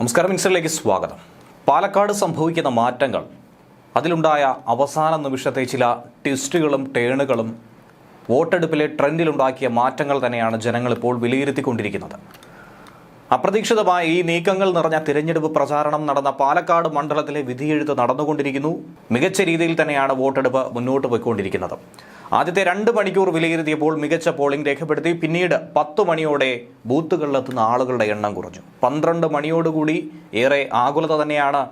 നമസ്കാരം, മിനിസ്റ്ററിലേക്ക് സ്വാഗതം. പാലക്കാട് സംഭവിക്കുന്ന മാറ്റങ്ങൾ, അതിലുണ്ടായ അവസാന നിമിഷത്തെ ചില ട്വിസ്റ്റുകളും ടേണുകളും വോട്ടെടുപ്പിലെ ട്രെൻഡിലുണ്ടാക്കിയ മാറ്റങ്ങൾ തന്നെയാണ് ജനങ്ങൾ ഇപ്പോൾ വിലയിരുത്തിക്കൊണ്ടിരിക്കുന്നത്. അപ്രതീക്ഷിതമായ ഈ നീക്കങ്ങൾ നിറഞ്ഞ തിരഞ്ഞെടുപ്പ് പ്രചാരണം നടന്ന പാലക്കാട് മണ്ഡലത്തിലെ വിധിയെഴുത്ത് നടന്നുകൊണ്ടിരിക്കുന്നു. മികച്ച രീതിയിൽ തന്നെയാണ് വോട്ടെടുപ്പ് മുന്നോട്ട് പോയിക്കൊണ്ടിരിക്കുന്നത്. ആദ്യത്തെ 2 മണിക്കൂർ വിലയിരുത്തിയപ്പോൾ മികച്ച പോളിംഗ് രേഖപ്പെടുത്തി. പിന്നീട് 10 മണിയോടെ ബൂത്തുകളിലെത്തുന്ന ആളുകളുടെ എണ്ണം കുറഞ്ഞു. 12 മണിയോടുകൂടി ഏറെ ആകുലത തന്നെയാണ്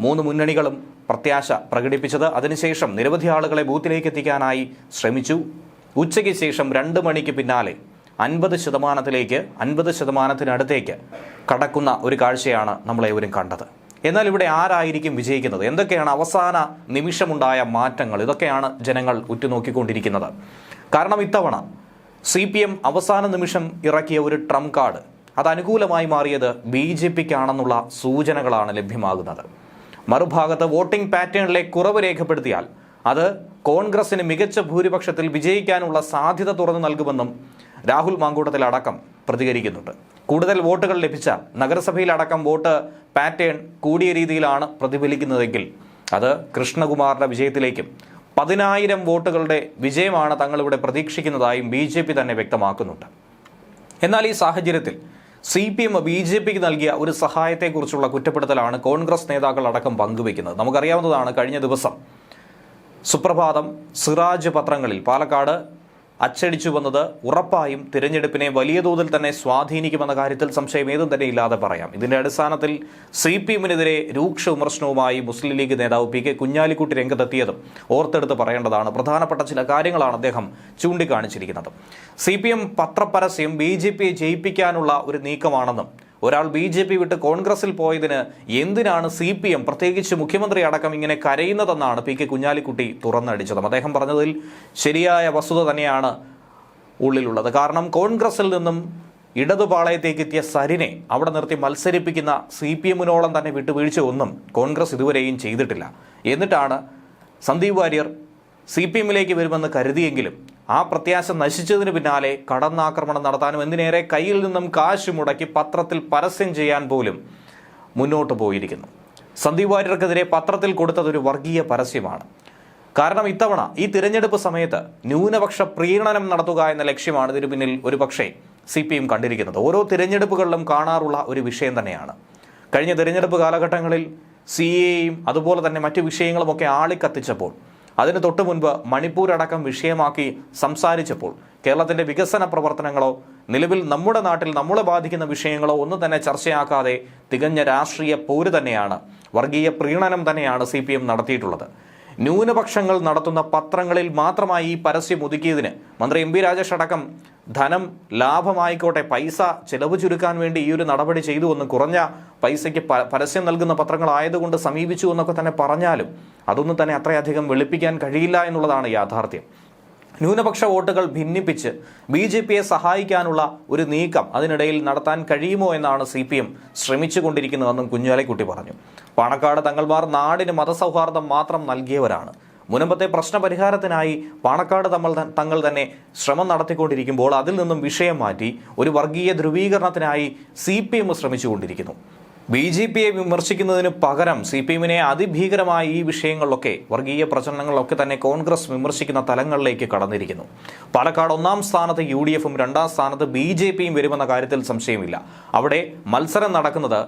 3 മുന്നണികളും പ്രത്യാശ പ്രകടിപ്പിച്ചത്. അതിനുശേഷം നിരവധി ആളുകളെ ബൂത്തിലേക്ക് എത്തിക്കാനായി ശ്രമിച്ചു. ഉച്ചയ്ക്ക് ശേഷം 2 മണിക്ക് പിന്നാലെ 50%-50%-നടുത്തേക്ക് കടക്കുന്ന ഒരു കാഴ്ചയാണ് നമ്മളേവരും കണ്ടത്. എന്നാൽ ഇവിടെ ആരായിരിക്കും വിജയിക്കുന്നത്? എന്തൊക്കെയാണ് അവസാന നിമിഷമുണ്ടായ മാറ്റങ്ങൾ? ഇതൊക്കെയാണ് ജനങ്ങൾ ഉറ്റുനോക്കിക്കൊണ്ടിരിക്കുന്നത്. കാരണം ഇത്തവണ CPM അവസാന നിമിഷം ഇറക്കിയ ഒരു ട്രംപ് കാർഡ് അത് അനുകൂലമായി മാറിയത് BJPക്കാണെന്നുള്ള സൂചനകളാണ് ലഭ്യമാകുന്നത്. മറുഭാഗത്ത് വോട്ടിംഗ് പാറ്റേണിലെ കുറവ് രേഖപ്പെടുത്തിയാൽ അത് കോൺഗ്രസിന് മികച്ച ഭൂരിപക്ഷത്തിൽ വിജയിക്കാനുള്ള സാധ്യത തുറന്നു നൽകുമെന്നും രാഹുൽ മാങ്കൂട്ടത്തിലടക്കം പ്രതികരിക്കുന്നുണ്ട്. കൂടുതൽ വോട്ടുകൾ ലഭിച്ചാൽ നഗരസഭയിലടക്കം വോട്ട് പാറ്റേൺ കൂടിയ രീതിയിലാണ് പ്രതിഫലിക്കുന്നതെങ്കിൽ അത് കൃഷ്ണകുമാറിന്റെ വിജയത്തിലേക്കും 10,000 വോട്ടുകളുടെ വിജയമാണ് തങ്ങളിവിടെ പ്രതീക്ഷിക്കുന്നതായും BJP തന്നെ വ്യക്തമാക്കുന്നുണ്ട്. എന്നാൽ ഈ സാഹചര്യത്തിൽ CPM BJPക്ക് നൽകിയ ഒരു സഹായത്തെക്കുറിച്ചുള്ള കുറ്റപ്പെടുത്തലാണ് കോൺഗ്രസ് നേതാക്കൾ അടക്കം പങ്കുവയ്ക്കുന്നത്. നമുക്കറിയാവുന്നതാണ്, കഴിഞ്ഞ ദിവസം സുപ്രഭാതം, സിറാജ് പത്രങ്ങളിൽ പാലക്കാട് അച്ചടിച്ചു വന്നത് ഉറപ്പായും തിരഞ്ഞെടുപ്പിനെ വലിയ തോതിൽ തന്നെ സ്വാധീനിക്കുമെന്ന കാര്യത്തിൽ സംശയം ഏതും തന്നെ ഇല്ലാതെ പറയാം. ഇതിന്റെ അടിസ്ഥാനത്തിൽ CPMനെതിരെ രൂക്ഷ വിമർശനവുമായി മുസ്ലിം ലീഗ് നേതാവ് PK കുഞ്ഞാലിക്കുട്ടി രംഗത്തെത്തിയതും ഓർത്തെടുത്ത് പറയേണ്ടതാണ്. പ്രധാനപ്പെട്ട ചില കാര്യങ്ങളാണ് അദ്ദേഹം ചൂണ്ടിക്കാണിച്ചിരിക്കുന്നത്. CPM പത്രപരസ്യം BJPയെ ജയിപ്പിക്കാനുള്ള ഒരു നീക്കമാണെന്നും ഒരാൾ BJP വിട്ട് കോൺഗ്രസിൽ പോയതിന് എന്തിനാണ് CPM, പ്രത്യേകിച്ച് മുഖ്യമന്ത്രി അടക്കം, ഇങ്ങനെ കരയുന്നതെന്നാണ് PK കുഞ്ഞാലിക്കുട്ടി തുറന്നടിച്ചത്. അദ്ദേഹം പറഞ്ഞതിൽ ശരിയായ വസ്തുത തന്നെയാണ് ഉള്ളിലുള്ളത്. കാരണം കോൺഗ്രസിൽ നിന്നും ഇടതുപാളയത്തേക്ക് എത്തിയ സരിനെ അവിടെ നിർത്തി മത്സരിപ്പിക്കുന്ന CPMനോളം തന്നെ വിട്ടുവീഴ്ച ഒന്നും കോൺഗ്രസ് ഇതുവരെയും ചെയ്തിട്ടില്ല. എന്നിട്ടാണ് സന്ദീപ് വാര്യർ CPMലേക്ക് വരുമെന്ന് കരുതിയെങ്കിലും ആ പ്രത്യാശ നശിച്ചതിന് പിന്നാലെ കടന്നാക്രമണം നടത്താനും എന്തിനേറെ കയ്യിൽ നിന്നും കാശ് മുടക്കി പത്രത്തിൽ പരസ്യം ചെയ്യാൻ പോലും മുന്നോട്ട് പോയിരിക്കുന്നു. സന്ദീപ് വാര്യർക്കെതിരെ പത്രത്തിൽ കൊടുത്തതൊരു വർഗീയ പരസ്യമാണ്. കാരണം ഇത്തവണ ഈ തിരഞ്ഞെടുപ്പ് സമയത്ത് ന്യൂനപക്ഷ പ്രീണനം നടത്തുക എന്ന ലക്ഷ്യമാണ് ഇതിനു പിന്നിൽ ഒരു പക്ഷേ CPM കണ്ടിരിക്കുന്നത്. ഓരോ തിരഞ്ഞെടുപ്പുകളിലും കാണാറുള്ള ഒരു വിഷയം തന്നെയാണ്. കഴിഞ്ഞ തിരഞ്ഞെടുപ്പ് കാലഘട്ടങ്ങളിൽ CAയും അതുപോലെ തന്നെ മറ്റു വിഷയങ്ങളുമൊക്കെ ആളിക്കത്തിച്ചപ്പോൾ, അതിന് തൊട്ടു മുൻപ് മണിപ്പൂർ അടക്കം വിഷയമാക്കി സംസാരിച്ചപ്പോൾ കേരളത്തിന്റെ വികസന പ്രവർത്തനങ്ങളോ നിലവിൽ നമ്മുടെ നാട്ടിൽ നമ്മളെ ബാധിക്കുന്ന വിഷയങ്ങളോ ഒന്നും തന്നെ ചർച്ചയാക്കാതെ തികഞ്ഞ രാഷ്ട്രീയ പോര് തന്നെയാണ്, വർഗീയ പ്രീണനം തന്നെയാണ് CPM നടത്തിയിട്ടുള്ളത്. ന്യൂനപക്ഷങ്ങൾ നടത്തുന്ന പത്രങ്ങളിൽ മാത്രമായി ഈ പരസ്യം ഒതുക്കിയതിന് മന്ത്രി MB രാജേഷ് അടക്കം ധനം ലാഭമായിക്കോട്ടെ, പൈസ ചെലവ് ചുരുക്കാൻ വേണ്ടി ഈ ഒരു നടപടി ചെയ്തു എന്ന്, കുറഞ്ഞ പൈസയ്ക്ക് പരസ്യം നൽകുന്ന പത്രങ്ങളായതുകൊണ്ട് സമീപിച്ചു എന്നൊക്കെ തന്നെ പറഞ്ഞാലും അതൊന്നും തന്നെ അത്രയധികം വെളുപ്പിക്കാൻ കഴിയില്ല എന്നുള്ളതാണ് യാഥാർത്ഥ്യം. ന്യൂനപക്ഷ വോട്ടുകൾ ഭിന്നിപ്പിച്ച് BJPയെ സഹായിക്കാനുള്ള ഒരു നീക്കം അതിനിടയിൽ നടത്താൻ കഴിയുമോ എന്നാണ് CPM ശ്രമിച്ചുകൊണ്ടിരിക്കുന്നതെന്നും കുഞ്ഞാലിക്കുട്ടി പറഞ്ഞു. പാണക്കാട് തങ്ങൾമാർ നാടിന് മതസൗഹാർദ്ദം മാത്രം നൽകിയവരാണ്. മുൻപത്തെ പ്രശ്നപരിഹാരത്തിനായി പാണക്കാട് തങ്ങൾ തന്നെ ശ്രമം നടത്തിക്കൊണ്ടിരിക്കുമ്പോൾ അതിൽ നിന്നും വിഷയം മാറ്റി ഒരു വർഗീയ ധ്രുവീകരണത്തിനായി CPM ശ്രമിച്ചുകൊണ്ടിരിക്കുന്നു. BJPയെ വിമർശിക്കുന്നതിന് പകരം CPMനെ അതിഭീകരമായ ഈ വിഷയങ്ങളിലൊക്കെ, വർഗീയ പ്രചരണങ്ങളിലൊക്കെ തന്നെ കോൺഗ്രസ് വിമർശിക്കുന്ന തലങ്ങളിലേക്ക് കടന്നിരിക്കുന്നു. പാലക്കാട് 1ാം സ്ഥാനത്ത് UDFും 2ാം സ്ഥാനത്ത് BJPയും വരുമെന്ന കാര്യത്തിൽ സംശയമില്ല. അവിടെ മത്സരം നടക്കുന്നത്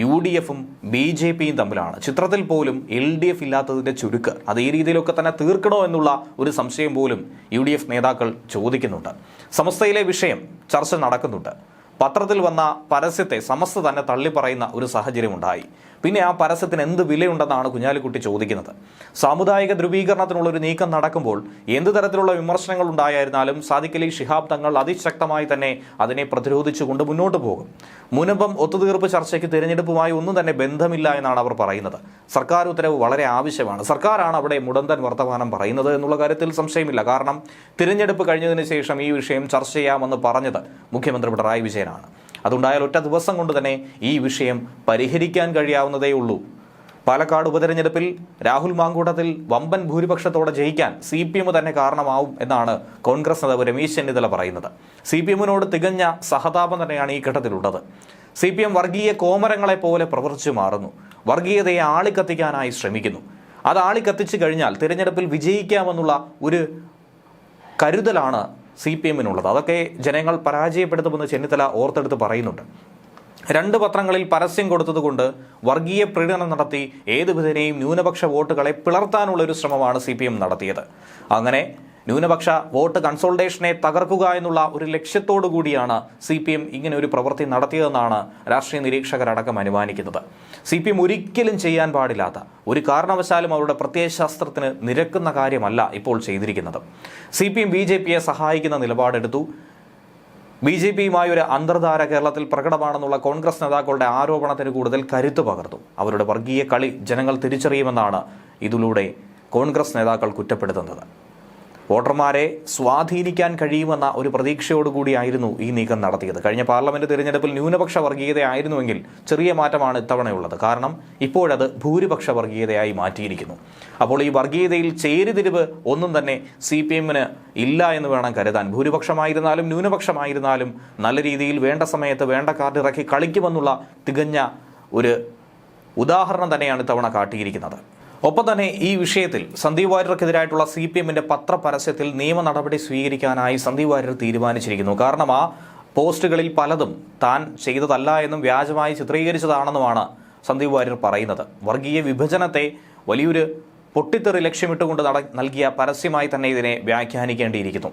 UDFും BJPയും തമ്മിലാണ്. ചിത്രത്തിൽ പോലും LDF ഇല്ലാത്തതിന്റെ ചുരുക്ക് അത് ഈ രീതിയിലൊക്കെ തന്നെ തീർക്കണോ എന്നുള്ള ഒരു സംശയം പോലും UDF നേതാക്കൾ ചോദിക്കുന്നുണ്ട്. സമസ്തയിലെ വിഷയം ചർച്ച നടക്കുന്നുണ്ട്. പത്രത്തിൽ വന്ന പരസ്യത്തെ സമസ്ത തന്നെ തള്ളിപ്പറയുന്ന ഒരു സാഹചര്യം ഉണ്ടായി. പിന്നെ ആ പരസ്യത്തിന് എന്ത് വിലയുണ്ടെന്നാണ് കുഞ്ഞാലിക്കുട്ടി ചോദിക്കുന്നത്. സാമുദായിക ധ്രുവീകരണത്തിനുള്ള ഒരു നീക്കം നടക്കുമ്പോൾ എന്ത് തരത്തിലുള്ള വിമർശനങ്ങൾ ഉണ്ടായിരുന്നാലും സാദിഖ് അലി ശിഹാബ് തങ്ങൾ അതിശക്തമായി തന്നെ അതിനെ പ്രതിരോധിച്ചുകൊണ്ട് മുന്നോട്ട് പോകും. മുനമ്പം ഒത്തുതീർപ്പ് ചർച്ചയ്ക്ക് തിരഞ്ഞെടുപ്പുമായി ഒന്നും തന്നെ ബന്ധമില്ല എന്നാണ് അവർ പറയുന്നത്. സർക്കാർ ഉത്തരവ് വളരെ ആവശ്യമാണ്. സർക്കാരാണ് അവിടെ മുടന്തൻ വർത്തമാനം പറയുന്നത് എന്നുള്ള കാര്യത്തിൽ സംശയമില്ല. കാരണം തിരഞ്ഞെടുപ്പ് കഴിഞ്ഞതിന് ശേഷം ഈ വിഷയം ചർച്ച ചെയ്യാമെന്ന് പറഞ്ഞത് മുഖ്യമന്ത്രി പിണറായി വിജയനാണ്. അതുണ്ടായാൽ ഒറ്റ ദിവസം കൊണ്ട് തന്നെ ഈ വിഷയം പരിഹരിക്കാൻ കഴിയാവുന്നതേ ഉള്ളൂ. പാലക്കാട് ഉപതെരഞ്ഞെടുപ്പിൽ രാഹുൽ മാങ്കൂട്ടത്തിൽ വമ്പൻ ഭൂരിപക്ഷത്തോടെ ജയിക്കാൻ CPM തന്നെ കാരണമാവും എന്നാണ് കോൺഗ്രസ് നേതാവ് രമേശ് ചെന്നിത്തല പറയുന്നത്. CPMനോട് തികഞ്ഞ സഹതാപം തന്നെയാണ് ഈ ഘട്ടത്തിലുള്ളത്. CPM വർഗീയ കോമരങ്ങളെ പോലെ പ്രവർത്തിച്ചു മാറുന്നു. വർഗീയതയെ ആളിക്കത്തിക്കാനായി ശ്രമിക്കുന്നു. അത് ആളിക്കത്തിച്ചു കഴിഞ്ഞാൽ തിരഞ്ഞെടുപ്പിൽ വിജയിക്കാമെന്നുള്ള ഒരു കരുതലാണ് CPMനുള്ളത്. അതൊക്കെ ജനങ്ങൾ പരാജയപ്പെടുത്തുമെന്ന് ചെന്നിത്തല ഓർത്തെടുത്ത് പറയുന്നുണ്ട്. 2 പത്രങ്ങളിൽ പരസ്യം കൊടുത്തതുകൊണ്ട് വർഗീയ പ്രീണനം നടത്തി ഏതു വിധേനയും ന്യൂനപക്ഷ വോട്ടുകളെ പിളർത്താനുള്ള ഒരു ശ്രമമാണ് CPM നടത്തിയത്. അങ്ങനെ ന്യൂനപക്ഷ വോട്ട് കൺസോൾട്ടേഷനെ തകർക്കുക എന്നുള്ള ഒരു ലക്ഷ്യത്തോടു കൂടിയാണ് CPM ഇങ്ങനെ ഒരു പ്രവൃത്തി നടത്തിയതെന്നാണ് രാഷ്ട്രീയ നിരീക്ഷകരടക്കം അനുമാനിക്കുന്നത്. CPM ഒരിക്കലും ചെയ്യാൻ പാടില്ലാത്ത, ഒരു കാരണവശാലും അവരുടെ പ്രത്യയശാസ്ത്രത്തിന് നിരക്കുന്ന കാര്യമല്ല ഇപ്പോൾ ചെയ്തിരിക്കുന്നത്. CPM BJPയെ സഹായിക്കുന്ന നിലപാടെടുത്തു. BJPയുമായി ഒരു അന്തർധാര കേരളത്തിൽ പ്രകടമാണെന്നുള്ള കോൺഗ്രസ് നേതാക്കളുടെ ആരോപണത്തിന് കൂടുതൽ കരുത്ത് പകർന്നു. അവരുടെ വർഗീയ കളി ജനങ്ങൾ തിരിച്ചറിയുമെന്നാണ് ഇതിലൂടെ കോൺഗ്രസ് നേതാക്കൾ കുറ്റപ്പെടുത്തുന്നത്. വോട്ടർമാരെ സ്വാധീനിക്കാൻ കഴിയുമെന്ന ഒരു പ്രതീക്ഷയോടുകൂടിയായിരുന്നു ഈ നീക്കം നടത്തിയത്. കഴിഞ്ഞ പാർലമെന്റ് തിരഞ്ഞെടുപ്പിൽ ന്യൂനപക്ഷ വർഗീയതയായിരുന്നുവെങ്കിൽ ചെറിയ മാറ്റമാണ് ഇത്തവണയുള്ളത്. കാരണം ഇപ്പോഴത് ഭൂരിപക്ഷ വർഗീയതയായി മാറ്റിയിരിക്കുന്നു. അപ്പോൾ ഈ വർഗീയതയിൽ ചേരിതിരിവ് ഒന്നും തന്നെ CPMന് ഇല്ല എന്ന് വേണം കരുതാൻ. ഭൂരിപക്ഷമായിരുന്നാലും ന്യൂനപക്ഷമായിരുന്നാലും നല്ല രീതിയിൽ വേണ്ട സമയത്ത് വേണ്ട കാർഡ് ഇറക്കി കളിക്കുമെന്നുള്ള തികഞ്ഞ ഒരു ഉദാഹരണം തന്നെയാണ് ഇത്തവണ കാട്ടിയിരിക്കുന്നത്. ഒപ്പം തന്നെ ഈ വിഷയത്തിൽ സന്ദീപ് വാര്യർക്കെതിരായിട്ടുള്ള CPMന്റെ പത്രപരസ്യത്തിൽ നിയമ നടപടി സ്വീകരിക്കാനായി സന്ദീപ് വാര്യർ തീരുമാനിച്ചിരിക്കുന്നു. കാരണം ആ പോസ്റ്റുകളിൽ പലതും താൻ ചെയ്തതല്ല എന്നും വ്യാജമായി ചിത്രീകരിച്ചതാണെന്നുമാണ് സന്ദീപ് വാര്യർ പറയുന്നത്. വർഗീയ വിഭജനത്തെ വലിയൊരു പൊട്ടിത്തെറി ലക്ഷ്യമിട്ടുകൊണ്ട് നൽകിയ പരസ്യമായി തന്നെ ഇതിനെ വ്യാഖ്യാനിക്കേണ്ടിയിരിക്കുന്നു.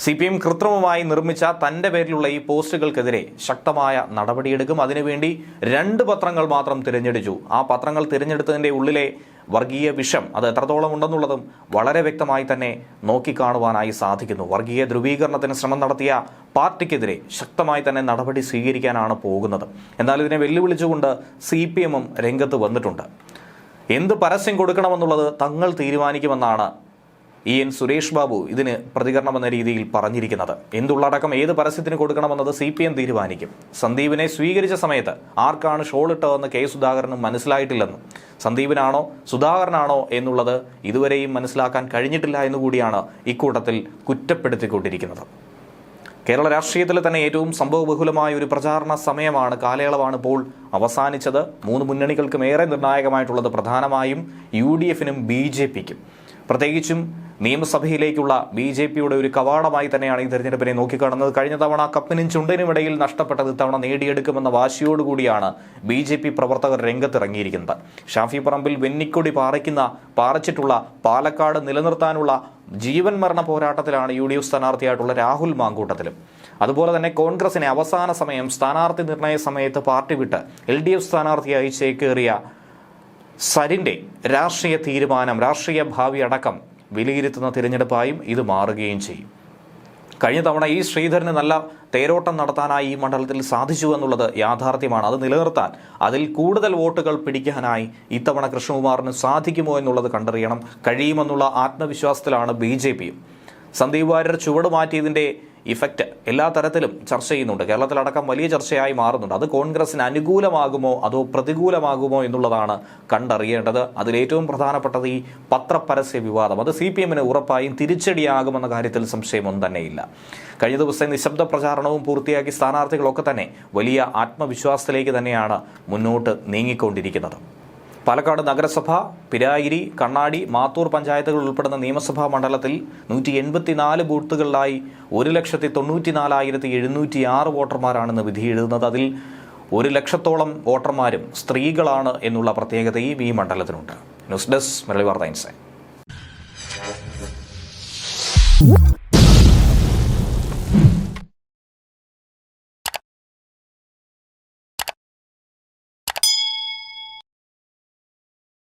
CPM കൃത്രിമമായി നിർമ്മിച്ച തൻ്റെ പേരിലുള്ള ഈ പോസ്റ്റുകൾക്കെതിരെ ശക്തമായ നടപടിയെടുക്കും. അതിനുവേണ്ടി 2 പത്രങ്ങൾ മാത്രം തിരഞ്ഞെടുത്തു. ആ പത്രങ്ങൾ തിരഞ്ഞെടുത്തതിൻ്റെ ഉള്ളിലെ വർഗീയ വിഷം അത് എത്രത്തോളം ഉണ്ടെന്നുള്ളതും വളരെ വ്യക്തമായി തന്നെ നോക്കിക്കാണുവാനായി സാധിക്കുന്നു. വർഗീയ ധ്രുവീകരണത്തിന് ശ്രമം നടത്തിയ പാർട്ടിക്കെതിരെ ശക്തമായി തന്നെ നടപടി സ്വീകരിക്കാനാണ് പോകുന്നത്. എന്നാൽ ഇതിനെ വെല്ലുവിളിച്ചുകൊണ്ട് CPMും രംഗത്ത് വന്നിട്ടുണ്ട്. എന്ത് പരസ്യം കൊടുക്കണമെന്നുള്ളത് തങ്ങൾ തീരുമാനിക്കുമെന്നാണ് EN സുരേഷ് ബാബു ഇതിന് പ്രതികരണമെന്ന രീതിയിൽ പറഞ്ഞിരിക്കുന്നത്. എന്തുള്ളടക്കം ഏത് പരസ്യത്തിന് കൊടുക്കണമെന്നത് CPM തീരുമാനിക്കും. സന്ദീപിനെ സ്വീകരിച്ച സമയത്ത് ആർക്കാണ് ഷോൾ ഇട്ടതെന്ന് K സുധാകരനും മനസ്സിലായിട്ടില്ലെന്നും സന്ദീപിനാണോ സുധാകരനാണോ എന്നുള്ളത് ഇതുവരെയും മനസ്സിലാക്കാൻ കഴിഞ്ഞിട്ടില്ല എന്നുകൂടിയാണ് ഇക്കൂട്ടത്തിൽ കുറ്റപ്പെടുത്തിക്കൊണ്ടിരിക്കുന്നത്. കേരള രാഷ്ട്രീയത്തിൽ തന്നെ ഏറ്റവും സംഭവബഹുലമായ ഒരു പ്രചാരണ സമയമാണ്, കാലയളവാണ് ഇപ്പോൾ അവസാനിച്ചത്. 3 മുന്നണികൾക്കും ഏറെ നിർണായകമായിട്ടുള്ളത് പ്രധാനമായും UDFനും BJPക്കും. പ്രത്യേകിച്ചും നിയമസഭയിലേക്കുള്ള BJPയുടെ ഒരു കവാടമായി തന്നെയാണ് ഈ തെരഞ്ഞെടുപ്പിനെ നോക്കിക്കാണുന്നത്. കഴിഞ്ഞ തവണ കപ്പിനും ചുണ്ടിനും ഇടയിൽ നഷ്ടപ്പെട്ടത് ഇത്തവണ നേടിയെടുക്കുമെന്ന വാശിയോടുകൂടിയാണ് BJP പ്രവർത്തകർ രംഗത്തിറങ്ങിയിരിക്കുന്നത്. ഷാഫി പറമ്പിൽ വെന്നിക്കൊടി പാറിച്ചിട്ടുള്ള പാലക്കാട് നിലനിർത്താനുള്ള ജീവൻ മരണ പോരാട്ടത്തിലാണ് UDF സ്ഥാനാർത്ഥിയായിട്ടുള്ള രാഹുൽ മാങ്കൂട്ടത്തിലും. അതുപോലെ തന്നെ കോൺഗ്രസിനെ അവസാന സമയം സ്ഥാനാർത്ഥി നിർണയ സമയത്ത് പാർട്ടി വിട്ട് LDF സ്ഥാനാർത്ഥിയായി ചേക്കേറിയ സരിന്റെ രാഷ്ട്രീയ തീരുമാനം, രാഷ്ട്രീയ ഭാവി അടക്കം വിലയിരുത്തുന്ന തിരഞ്ഞെടുപ്പായും ഇത് മാറുകയും ചെയ്യും. കഴിഞ്ഞ തവണ ഈ ശ്രീധരന് നല്ല തേരോട്ടം നടത്താനായി ഈ മണ്ഡലത്തിൽ സാധിച്ചു എന്നുള്ളത് യാഥാർത്ഥ്യമാണ്. അത് നിലനിർത്താൻ, അതിൽ കൂടുതൽ വോട്ടുകൾ പിടിക്കാനായി ഇത്തവണ കൃഷ്ണകുമാറിന് സാധിക്കുമോ എന്നുള്ളത് കണ്ടറിയണം. കഴിയുമെന്നുള്ള ആത്മവിശ്വാസത്തിലാണ് BJPയും. സന്ദീപ് വാര്യർ ചുവട് മാറ്റിയതിൻ്റെ ഇഫക്റ്റ് എല്ലാ തരത്തിലും ചർച്ച ചെയ്യുന്നുണ്ട്. കേരളത്തിലടക്കം വലിയ ചർച്ചയായി മാറുന്നുണ്ട്. അത് കോൺഗ്രസിന് അനുകൂലമാകുമോ അതോ പ്രതികൂലമാകുമോ എന്നുള്ളതാണ് കണ്ടറിയേണ്ടത്. അതിലേറ്റവും പ്രധാനപ്പെട്ടത് ഈ പത്രപരസ്യ വിവാദം. അത് CPMന് ഉറപ്പായും തിരിച്ചടിയാകുമെന്ന കാര്യത്തിൽ സംശയമൊന്നും തന്നെയില്ല. കഴിഞ്ഞ ദിവസം നിശബ്ദ പ്രചാരണവും പൂർത്തിയാക്കി സ്ഥാനാർത്ഥികളൊക്കെ തന്നെ വലിയ ആത്മവിശ്വാസത്തിലേക്ക് തന്നെയാണ് മുന്നോട്ട് നീങ്ങിക്കൊണ്ടിരിക്കുന്നത്. പാലക്കാട് നഗരസഭ, പിരായിരി, കണ്ണാടി, മാത്തൂർ പഞ്ചായത്തുകൾ ഉൾപ്പെടുന്ന നിയമസഭാ മണ്ഡലത്തിൽ 184 ബൂത്തുകളിലായി 1,94,706 വോട്ടർമാരാണെന്ന് വിധിയെഴുതുന്നത്. അതിൽ 1 ലക്ഷത്തോളം വോട്ടർമാരും സ്ത്രീകളാണ് എന്നുള്ള പ്രത്യേകതയും ഈ മണ്ഡലത്തിനുണ്ട്. ന്യൂസ് ഡെസ്ക് മലയാളി വാർത്ത ഇൻസൈറ്റ്.